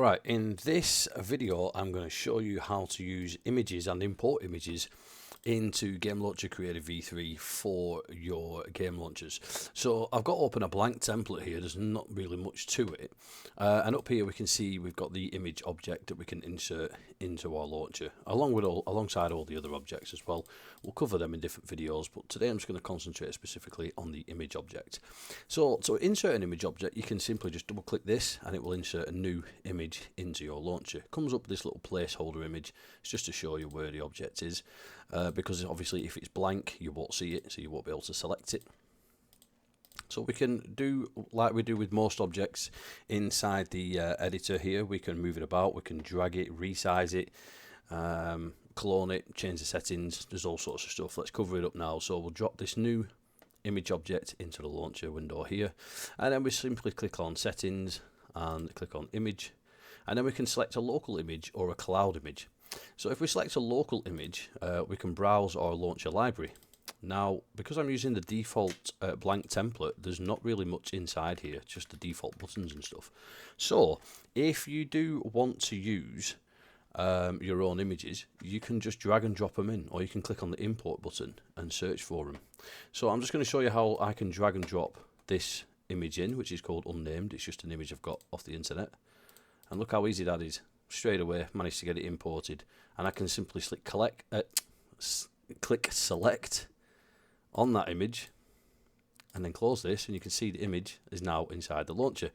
Alright, in this video I'm going to show you how to use images and import images into Game Launcher Creator v3 for your game launchers. So I've got open a blank template here, there's not really much to it, and up here we can see we've got the image object that we can insert into our launcher alongside all the other objects as well. We'll cover them in different videos, but today I'm just going to concentrate specifically on the image object. So to insert an image object, you can simply just double click this and it will insert a new image into your launcher. It comes up with this little placeholder image. It's just to show you where the object is, because obviously if it's blank you won't see it, so you won't be able to select it. So we can do like we do with most objects inside the editor here. We can move it about, we can drag it, resize it, clone it, change the settings. There's all sorts of stuff. Let's cover it up now. So we'll drop this new image object into the launcher window here, and then we simply click on settings and click on image, and then we can select a local image or a cloud image. So if we select a local image, we can browse our launcher library. Now, because I'm using the default blank template, there's not really much inside here, just the default buttons and stuff. So if you do want to use your own images, you can just drag and drop them in, or you can click on the import button and search for them. So I'm just going to show you how I can drag and drop this image in, which is called unnamed. It's just an image I've got off the internet, and look how easy that is. Straight away managed to get it imported, and I can simply click select on that image and then close this, and you can see the image is now inside the launcher.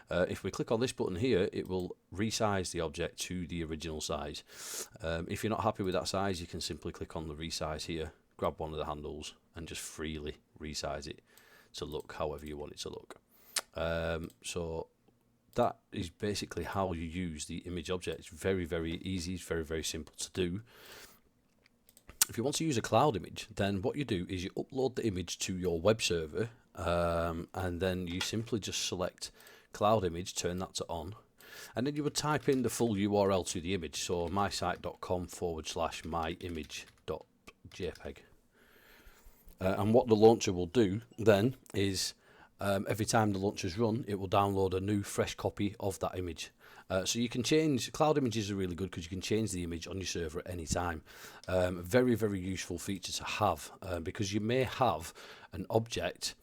If we click on this button here, it will resize the object to the original size. If you're not happy with that size, you can simply click on the resize here, grab one of the handles and just freely resize it to look however you want it to look. So that is basically how you use the image object. It's very, very easy. It's very, very simple to do. If you want to use a cloud image, then what you do is you upload the image to your web server, and then you simply just select cloud image, turn that to on, and then you would type in the full URL to the image, so mysite.com/myimage.jpg. And what the launcher will do then is every time the launcher's run, it will download a new fresh copy of that image. So you can change, cloud images are really good because you can change the image on your server at any time. Very, very useful feature to have, because you may have an object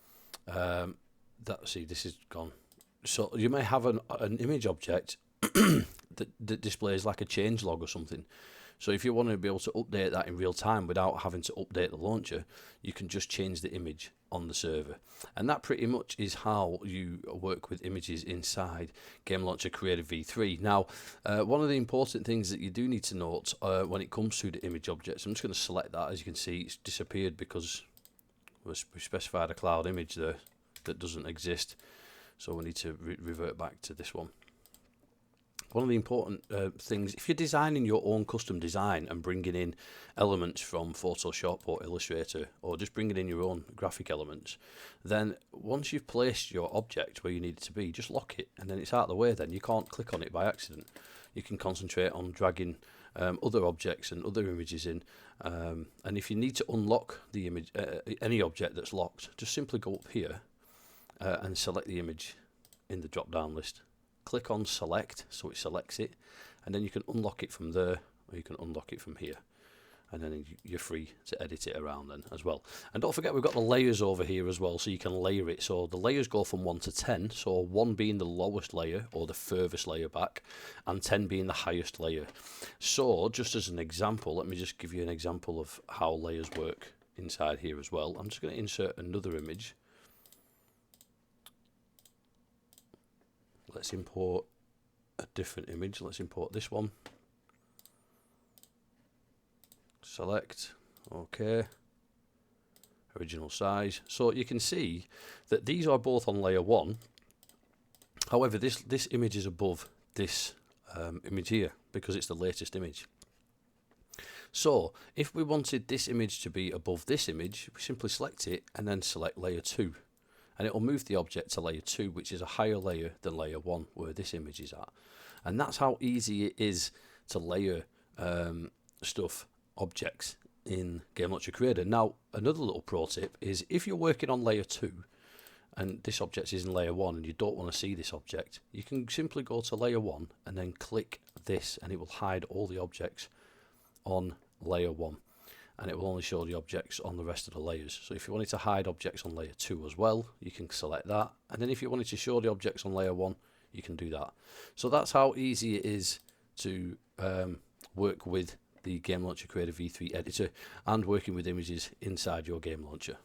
this is gone. So you may have an image object that displays like a change log or something. So if you want to be able to update that in real time without having to update the launcher, you can just change the image on the server. And that pretty much is how you work with images inside Game Launcher Creator v3. Now, one of the important things that you do need to note when it comes to the image objects, I'm just going to select that. As you can see, it's disappeared because we specified a cloud image there that doesn't exist. So we need to revert back to this one. One of the important things, if you're designing your own custom design and bringing in elements from Photoshop or Illustrator, or just bringing in your own graphic elements, then once you've placed your object where you need it to be, just lock it, and then it's out of the way. Then you can't click on it by accident. You can concentrate on dragging other objects and other images in, and if you need to unlock the image, any object that's locked, just simply go up here and select the image in the drop down list. Click on select, so it selects it, and then you can unlock it from there, or you can unlock it from here, and then you're free to edit it around then as well. And don't forget, we've got the layers over here as well, so you can layer it. So the layers go from 1 to 10, so 1 being the lowest layer or the furthest layer back, and 10 being the highest layer. So just as an example, let me just give you an example of how layers work inside here as well. I'm just going to insert another image. Let's import a different image. Let's import this one. Select. OK. Original size. So you can see that these are both on layer 1. However, this image is above this image here because it's the latest image. So if we wanted this image to be above this image, we simply select it and then select layer 2. And it will move the object to layer 2, which is a higher layer than layer 1, where this image is at. And that's how easy it is to layer objects in Game Launcher Creator. Now, another little pro tip is if you're working on layer 2, and this object is in layer 1 and you don't want to see this object, you can simply go to layer 1 and then click this, and it will hide all the objects on layer 1, and it will only show the objects on the rest of the layers. So if you wanted to hide objects on layer 2 as well, you can select that, and then if you wanted to show the objects on layer 1, you can do that. So that's how easy it is to work with the Game Launcher Creator v3 editor and working with images inside your game launcher.